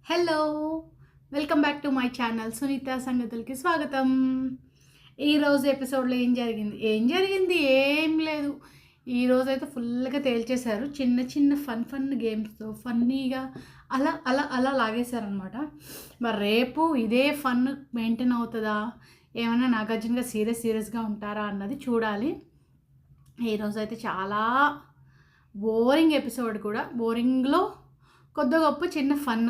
Hello! Welcome back to my channel Sunitha సంగతులకి స్వాగతం. ఈరోజు ఎపిసోడ్‌లో ఏం జరిగింది? ఏం లేదు. ఈరోజైతే ఫుల్‌గా తేల్చేశారు. చిన్న చిన్న ఫన్ గేమ్స్‌తో ఫన్నీగా అలా లాగేశారనమాట. మరి రేపు ఇదే ఫన్ మెయింటైన్ అవుతదా? ఏమన్నా నాగార్జున గారు సీరియస్‌గా ఉంటారా అన్నది చూడాలి. ఈరోజైతే చాలా బోరింగ్ ఎపిసోడ్ కూడా. బోరింగ్‌లో కొద్దో గొప్పో చిన్న ఫన్.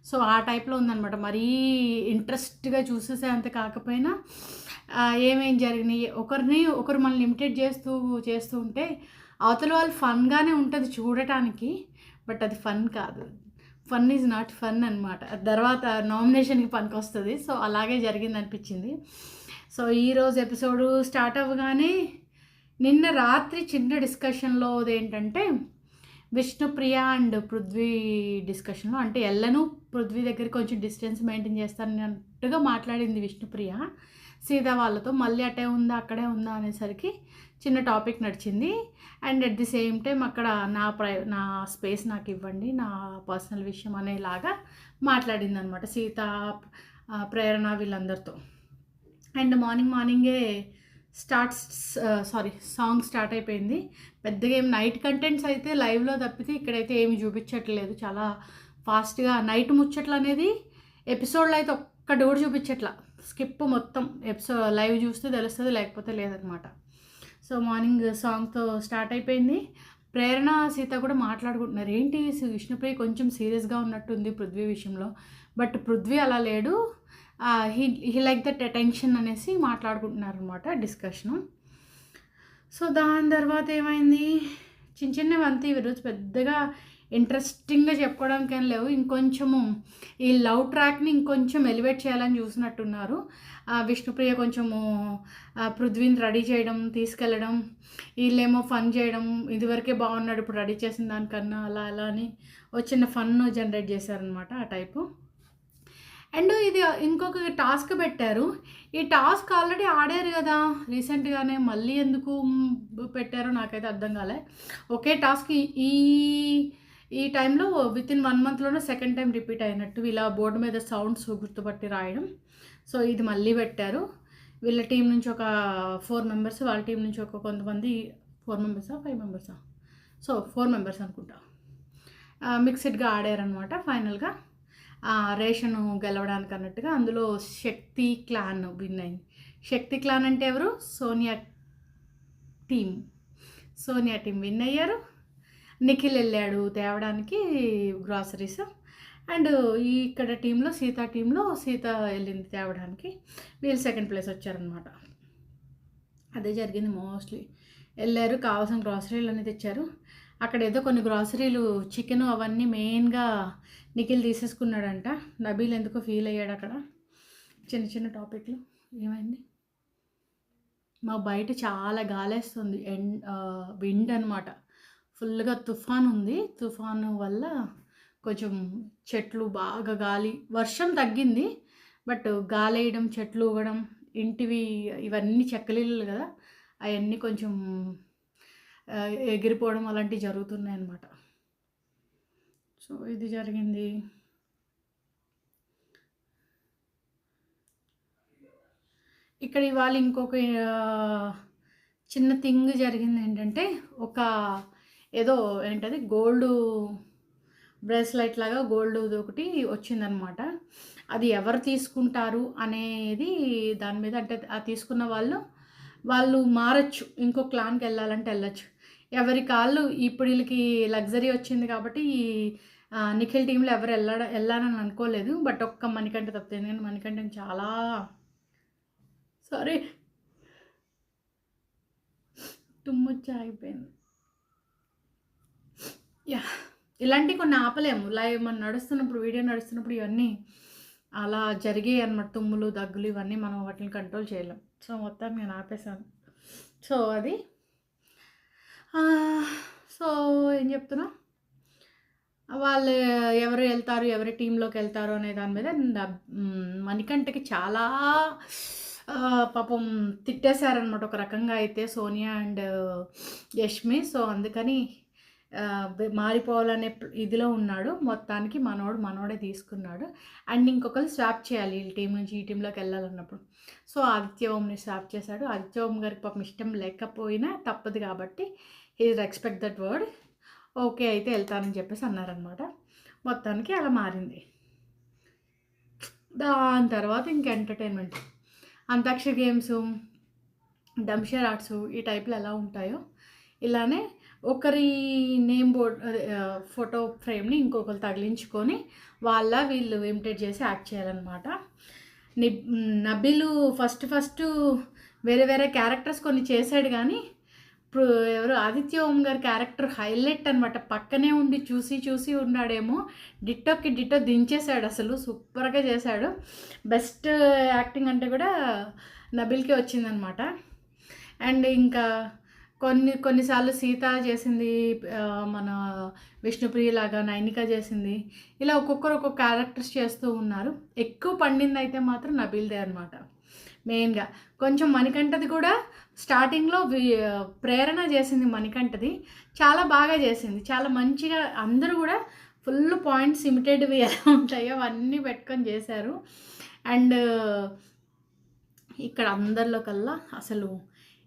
సో, ఆ టైప్‌లో ఉందనమాట. మరీ ఇంట్రెస్ట్‌గా చూసేసేంత కాకపోయినా ఏమేం జరిగినియి, ఒకరు మనల్ని ఇమిటేట్ చేస్తూ ఉంటే అవతల వాళ్ళు ఫన్‌గానే ఉంటది చూడటానికి. బట్ అది ఫన్ కాదు. ఫన్ ఈజ్ నాట్ ఫన్ అనమాట. తర్వాత నామినేషన్‌కి పనికొస్తది. సో, అలాగే జరిగిందనిపించింది. సో, ఈరోజు ఎపిసోడు స్టార్ట్ అవ్వగానే నిన్న రాత్రి చిన్న డిస్కషన్‌లోదేంటంటే విష్ణుప్రియ అండ్ పృథ్వీ డిస్కషన్‌లో అంటే ఎల్లను పృథ్వీ దగ్గర కొంచెం డిస్టెన్స్ మెయింటైన్ చేస్తానన్నట్టుగా మాట్లాడింది విష్ణుప్రియ. సీత వాళ్ళతో మళ్ళీ అటే ఉందా, అక్కడే ఉందా అనేసరికి చిన్న టాపిక్ నడిచింది. And at the same time అక్కడ నా స్పేస్ నాకు ఇవ్వండి, నా పర్సనల్ విషయం అనేలాగా మాట్లాడిందనమాట సీత, ప్రేరణ వీళ్ళందరితో. అండ్ మార్నింగే సాంగ్ స్టార్ట్ అయిపోయింది. పెద్దగా ఏం నైట్ కంటెంట్స్ అయితే లైవ్లో తప్పితే ఇక్కడైతే ఏమి చూపించట్లేదు. చాలా ఫాస్ట్గా నైట్ ముచ్చట్లు అనేది ఎపిసోడ్లో అయితే ఒక్కటి కూడా చూపించట్లా. స్కిప్ మొత్తం లైవ్ చూస్తే తెలుస్తుంది, లేకపోతే లేదనమాట. సో మార్నింగ్ సాంగ్తో స్టార్ట్ అయిపోయింది. ప్రేరణ సీత కూడా మాట్లాడుకుంటున్నారు. ఏంటి విష్ణుప్రియ కొంచెం సీరియస్గా ఉన్నట్టుంది పృథ్వీ విషయంలో, బట్ పృథ్వీ అలా లేడు, హీ లైక్ దట్ అటెన్షన్ అనేసి మాట్లాడుకుంటున్నారు అనమాట డిస్కషను. సో దాని తర్వాత ఏమైంది, చిన్నవి అంతే ఈరోజు పెద్దగా ఇంట్రెస్టింగ్గా చెప్పుకోవడానికి ఏం లేవు. ఇంకొంచెము ఈ లవ్ ట్రాక్ని ఇంకొంచెం ఎలివేట్ చేయాలని చూసినట్టున్నారు. విష్ణుప్రియ కొంచెము పృథ్వీని రెడీ చేయడం, తీసుకెళ్ళడం, వీళ్ళేమో ఫన్ చేయడం, ఇదివరకే బాగున్నాడు ఇప్పుడు రెడీ చేసిన దానికన్నా అలా అని చిన్న ఫన్ జనరేట్ చేశారనమాట ఆ టైపు. అండ్ ఇది ఇంకొక టాస్క్ పెట్టారు. ఈ టాస్క్ ఆల్రెడీ ఆడారు కదా రీసెంట్గానే, మళ్ళీ ఎందుకు పెట్టారో నాకైతే అర్థం కాలే. ఒకే టాస్క్ ఈ టైంలో వితిన్ 1 మంత్లోనే సెకండ్ టైం రిపీట్ అయినట్టు ఇలా బోర్డు మీద సౌండ్స్ గుర్తుపట్టి రాయడం. సో ఇది మళ్ళీ పెట్టారు. వీళ్ళ టీం నుంచి ఒక 4 మెంబర్స్, వాళ్ళ టీం నుంచి ఒక కొంతమంది 4 మెంబర్సా 5 మెంబర్సా, సో 4 మెంబర్స్ అనుకుంటా, మిక్స్డ్గా ఆడారనమాట. ఫైనల్గా రేషను గెలవడానికి అన్నట్టుగా అందులో శక్తి క్లాన్ విన్ అయింది. శక్తి క్లాన్ అంటే ఎవరు? సోనియా టీం విన్ అయ్యారు. నిఖిల్ వెళ్ళాడు తేవడానికి గ్రాసరీస్. అండ్ ఇక్కడ టీంలో సీత వెళ్ళింది తేవడానికి. వీళ్ళు సెకండ్ ప్లేస్ వచ్చారనమాట. అదే జరిగింది. మోస్ట్లీ వెళ్ళారు, కావాల్సిన గ్రాసరీలు అన్నీ తెచ్చారు. అక్కడ ఏదో కొన్ని గ్రాసరీలు చికెను అవన్నీ మెయిన్గా నిఖిల్ తీసేసుకున్నాడంట. నబీల్ ఎందుకో ఫీల్ అయ్యాడు అక్కడ. చిన్న టాపిక్లు. ఏమైంది, మా బయట చాలా గాలేస్తుంది, విండ్ అనమాట. ఫుల్గా తుఫాన్ ఉంది. తుఫాను వల్ల కొంచెం చెట్లు బాగా గాలి, వర్షం తగ్గింది బట్ గాలేయడం, చెట్లు ఊగడం, ఇంటివి ఇవన్నీ చెక్కలిల్లు కదా, అవన్నీ కొంచెం ఎగిరిపోవడం అలాంటివి జరుగుతున్నాయి అన్నమాట. సో ఇది జరిగింది. ఇక్కడ ఇవాళ ఇంకొక చిన్న థింగ్ జరిగింది. ఏంటంటే ఏదో ఏంటది గోల్డ్ బ్రేస్లెట్ లాగా గోల్డ్ ఒకటి వచ్చిందనమాట. అది ఎవరు తీసుకుంటారు అనేది దాని మీద, అంటే ఆ తీసుకున్న వాళ్ళు మారచ్చు, ఇంకో క్లాన్కి వెళ్ళాలంటే వెళ్ళచ్చు. ఎవరి కాళ్ళు ఇప్పుడు వీళ్ళకి లగ్జరీ వచ్చింది కాబట్టి నిఖిల్ టీంలో ఎవరు వెళ్ళాలని అనుకోలేదు. బట్ ఒక్క మణికంఠ తప్పితే, ఎందుకంటే మణికంఠని చాలా సారీ తుమ్మొచ్చి ఆగిపోయింది. యా, ఇలాంటివి కొన్ని ఆపలేము. లైవ్ మనం వీడియో నడుస్తున్నప్పుడు ఇవన్నీ అలా జరిగాయి అన్నమాట. తుమ్ములు, దగ్గులు ఇవన్నీ మనం వాటిని కంట్రోల్ చేయలేం. సో మొత్తం నేను ఆపేశాను. సో అది సో ఏం చెప్తున్నా, వాళ్ళు ఎవరు వెళ్తారు, ఎవరి టీంలోకి వెళ్తారు అనే దాని మీద మణికంఠకి చాలా పాపం తిట్టేశారనమాట ఒక రకంగా అయితే సోనియా అండ్ యష్మి. సో అందుకని మారిపోవాలనే ఇదిలో ఉన్నాడు. మొత్తానికి మనోడే తీసుకున్నాడు. అండ్ ఇంకొకరు స్వాప్ చేయాలి ఈ టీం నుంచి ఈ టీంలోకి వెళ్ళాలన్నప్పుడు. సో ఆదిత్య ఓంని స్వాప్ చేశాడు. ఆదిత్య ఓం గారికి పాపం ఇష్టం లేకపోయినా తప్పదు కాబట్టి he respect that word. Okay అయితే వెళ్తానని చెప్పేసి అన్నారనమాట. మొత్తానికి అలా మారింది. దాని తర్వాత ఇంక ఎంటర్టైన్మెంట్, అంతాక్షరి గేమ్స్, డంషర్ ఆర్ట్స్ ఈ టైప్లో ఎలా ఉంటాయో ఇలానే ఒకరి నేమ్ బోర్డ్ ఫోటో ఫ్రేమ్ని ఇంకొకరు తగిలించుకొని వీళ్ళు ఇమిటేట్ చేసి యాక్ట్ చేయాలన్నమాట. నబీలు ఫస్ట్ వేరే వేరే క్యారెక్టర్స్ కొన్ని చేశాడు, కానీ ఇప్పుడు ఎవరు ఆదిత్య ఓం గారి క్యారెక్టర్ హైలైట్ అనమాట. పక్కనే ఉండి చూసి ఉన్నాడేమో, డిట్టోకి డిట్టో దించేశాడు. అసలు సూపర్గా చేశాడు. బెస్ట్ యాక్టింగ్ అంటే కూడా నబీల్కే వచ్చిందనమాట. అండ్ ఇంకా కొన్నిసార్లు సీత చేసింది, మన విష్ణుప్రియలాగా నైనిక చేసింది, ఇలా ఒక్కొక్కరు ఒక్కొక్క క్యారెక్టర్స్ చేస్తూ ఉన్నారు. ఎక్కువ పండింది అయితే మాత్రం నబీల్దే అనమాట. మెయిన్గా కొంచెం మణికంఠది కూడా స్టార్టింగ్లో ప్రేరణ చేసింది. మణికంఠది చాలా బాగా చేసింది, చాలా మంచిగా. అందరూ కూడా ఫుల్ పాయింట్స్ ఇమిటేటివ్ ఎలా ఉంటాయో అవన్నీ పెట్టుకొని చేశారు. అండ్ ఇక్కడ అందరిలో కల్లా అసలు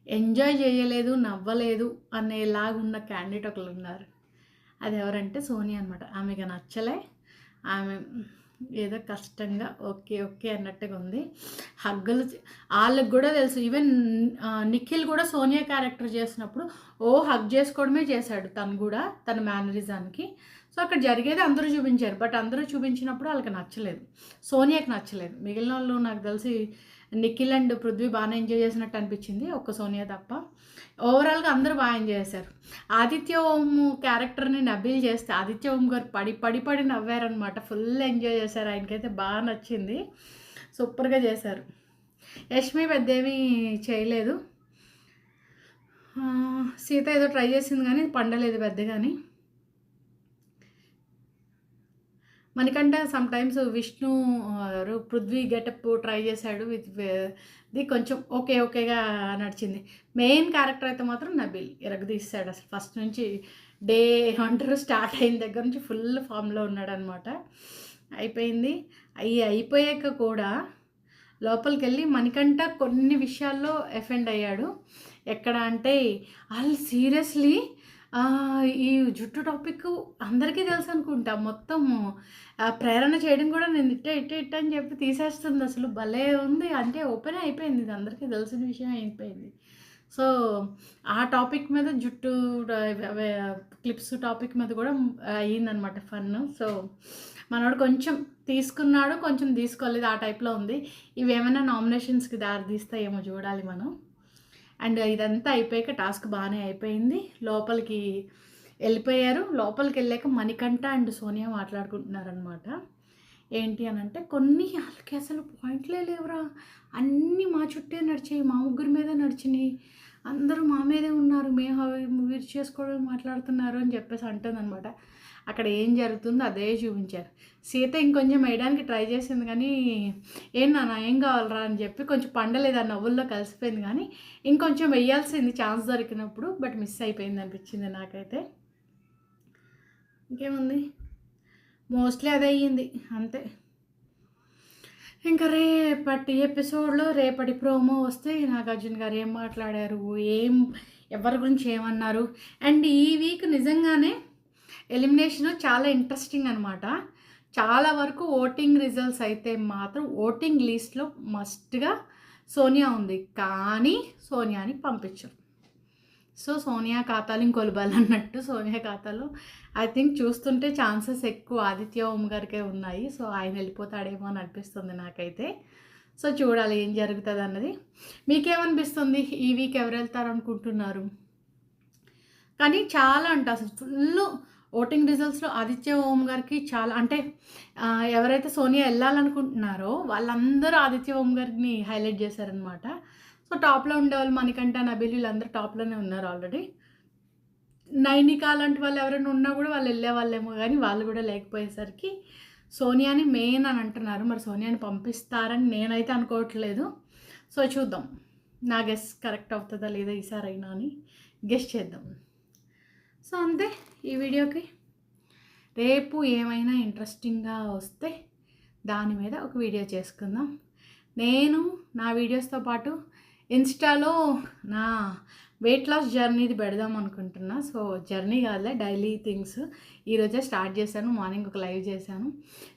ఎంజాయ్ చేయలేదు, నవ్వలేదు అనేలాగున్న క్యాండిడేట్ ఒకరు ఉన్నారు. అది ఎవరంటే సోనియా అనమాట. ఆమెకు నచ్చలే, ఆమె ఏదో కష్టంగా ఓకే అన్నట్టుగా ఉంది. హగ్గులు వాళ్ళకి కూడా తెలుసు. ఈవెన్ నిఖిల్ కూడా సోనియా క్యారెక్టర్ చేసినప్పుడు హగ్ చేసుకోవడమే చేశాడు తను కూడా, తన మేనరిజానికి. సో అక్కడ జరిగేది అందరూ చూపించారు, బట్ అందరూ చూపించినప్పుడు వాళ్ళకి నచ్చలేదు, సోనియాకి నచ్చలేదు. మిగిలిన వాళ్ళు నాకు తెలిసి నిఖిల్ అండ్ పృథ్వీ బాగానే ఎంజాయ్ చేసినట్టు అనిపించింది, ఒక్క సోనియా తప్ప. ఓవరాల్గా అందరూ బాగా ఎంజాయ్ చేశారు. ఆదిత్య ఓం క్యారెక్టర్ని నబీల్ చేస్తే ఆదిత్య ఓం గారు పడి నవ్వారనమాట. ఫుల్ ఎంజాయ్ చేశారు, ఆయనకైతే బాగా నచ్చింది, సూపర్గా చేశారు. యష్మి పెద్దేమీ చేయలేదు, సీత ఏదో ట్రై చేసింది కానీ పండలేదు పెద్దగాని. మనకంటే sometimes Vishnu Prithvi getup try చేశాడు, ఇది కొంచెం ఓకేగా నడిచింది. మెయిన్ క్యారెక్టర్ అయితే మాత్రం నబీల్ ఎరగదీశాడు. అసలు ఫస్ట్ నుంచి డే అంటారు స్టార్ట్ అయిన దగ్గర నుంచి ఫుల్ ఫామ్లో ఉన్నాడనమాట. అయిపోయింది. అయిపోయాక కూడా లోపలికి వెళ్ళి మణికంఠ కొన్ని విషయాల్లో ఎఫెండ్ అయ్యాడు. ఎక్కడ అంటే వాళ్ళు సీరియస్లీ ఈ జుట్టు టాపిక్ అందరికీ తెలుసు అనుకుంటా, మొత్తం ప్రేరణ చేయడం కూడా నేను ఇట్ట అని చెప్పి తీసేస్తుంది. అసలు భలే ఉంది, అంటే ఓపెన్ అయిపోయింది, ఇది అందరికీ తెలిసిన విషయం అయిపోయింది. సో ఆ టాపిక్ మీద జుట్టు క్లిప్స్ టాపిక్ మీద కూడా అయ్యిందనమాట ఫన్. సో మనోడు కొంచెం తీసుకున్నాడు, కొంచెం తీసుకోలేదు, ఆ టైప్లో ఉంది. ఇవేమైనా నామినేషన్స్కి దారి తీస్తాయేమో చూడాలి మనం. అండ్ ఇదంతా అయిపోయాక టాస్క్ బాగానే అయిపోయింది, లోపలికి వెళ్ళిపోయారు. లోపలికి వెళ్ళాక మణికంఠ అండ్ సోనియా మాట్లాడుకుంటున్నారనమాట. ఏంటి అని అంటే, కొన్ని వాళ్ళకి అసలు పాయింట్లే లేవురా, అన్నీ మా చుట్టే నడిచాయి, మా ముగ్గురి మీద నడిచినాయి, అందరూ మా మీదే ఉన్నారు, వీరు చేసుకోవడం మాట్లాడుతున్నారు అని చెప్పేసి అంటుందన్నమాట. అక్కడ ఏం జరుగుతుందో అదే చూపించారు. సీత ఇంకొంచెం వేయడానికి ట్రై చేసింది, కానీ ఏం కావాలరా అని చెప్పి కొంచెం పండలేదు, ఆ నవ్వుల్లో కలిసిపోయింది. కానీ ఇంకొంచెం వేయాల్సింది ఛాన్స్ దొరికినప్పుడు, బట్ మిస్ అయిపోయింది అనిపించింది నాకైతే. ఇంకేముంది, మోస్ట్లీ అదే అయ్యింది అంతే. ఇంకా రేపటి ఎపిసోడ్లో రేపటి ప్రోమో వస్తే నాగార్జున గారు ఏం మాట్లాడారు, ఎవరి గురించి ఏమన్నారు. అండ్ ఈ వీక్ నిజంగానే ఎలిమినేషన్ చాలా ఇంట్రెస్టింగ్ అనమాట. చాలా వరకు ఓటింగ్ రిజల్ట్స్ అయితే మాత్రం ఓటింగ్ లిస్ట్లో మస్ట్గా సోనియా ఉంది, కానీ సోనియాని పంపించారు. సో సోనియా ఖాతాలు ఇంకొలబాలి అన్నట్టు సోనియా ఖాతాలో ఐ థింక్ చూస్తుంటే ఛాన్సెస్ ఎక్కువ ఆదిత్య ఓం గారికే ఉన్నాయి. సో ఆయన వెళ్ళిపోతాడేమో అని అనిపిస్తుంది నాకైతే. సో చూడాలి ఏం జరుగుతుంది అన్నది. మీకేమనిపిస్తుంది, ఈ వీక్ ఎవరు వెళ్తారు అనుకుంటున్నారు? కానీ చాలా అసలు ఫుల్ ఓటింగ్ రిజల్ట్స్లో ఆదిత్య ఓం గారికి చాలా, అంటే ఎవరైతే సోనియా వెళ్ళాలనుకుంటున్నారో వాళ్ళందరూ ఆదిత్య ఓం గారిని హైలైట్ చేశారనమాట. సో టాప్లో ఉండేవాళ్ళు మణికంఠ, నబీల్ వీళ్ళందరూ టాప్లోనే ఉన్నారు ఆల్రెడీ. నైనిక లాంటి వాళ్ళు ఎవరైనా ఉన్నా కూడా వాళ్ళు వెళ్ళే వాళ్ళేమో, కానీ వాళ్ళు కూడా లేకపోయేసరికి సోనియాని మెయిన్ అని అంటున్నారు. మరి సోనియాని పంపిస్తారని నేనైతే అనుకోవట్లేదు. సో చూద్దాం, నా గెస్ కరెక్ట్ అవుతుందా లేదా ఈసారి అయినా అని గెస్ చేద్దాం. సో అంతే ఈ వీడియోకి. రేపు ఏమైనా ఇంట్రెస్టింగ్గా వస్తే దాని మీద ఒక వీడియో చేసుకుందాం. నేను నా వీడియోస్తో పాటు ఇన్స్టాలో నా వెయిట్ లాస్ జర్నీది పెడదాం అనుకుంటున్నా. సో జర్నీ కాదులే, డైలీ థింగ్స్. ఈరోజే స్టార్ట్ చేశాను, మార్నింగ్ ఒక లైవ్ చేశాను.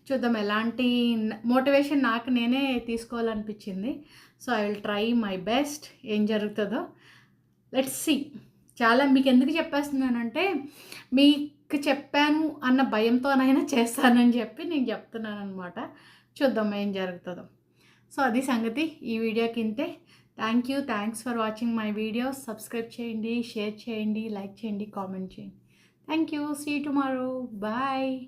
చూద్దాం ఎలాంటి మోటివేషన్ నాకు నేనే తీసుకోవాలనిపించింది. So I will try my best. ఏం జరుగుతుందో లెట్స్ సీ. చాలా మీకు ఎందుకు చెప్పేస్తున్నానంటే, మీకు చెప్పాను అన్న భయంతోనైనా చేస్తానని చెప్పి నేను చెప్తున్నాను అనమాట. చూద్దాం ఏం జరుగుతుందో. సో అది సంగతి ఈ వీడియోకి ఇంతే. Thanks for watching my videos. Subscribe చేయండి, షేర్ చేయండి, లైక్ చేయండి, కామెంట్ చేయండి. Thank you. See you tomorrow. Bye.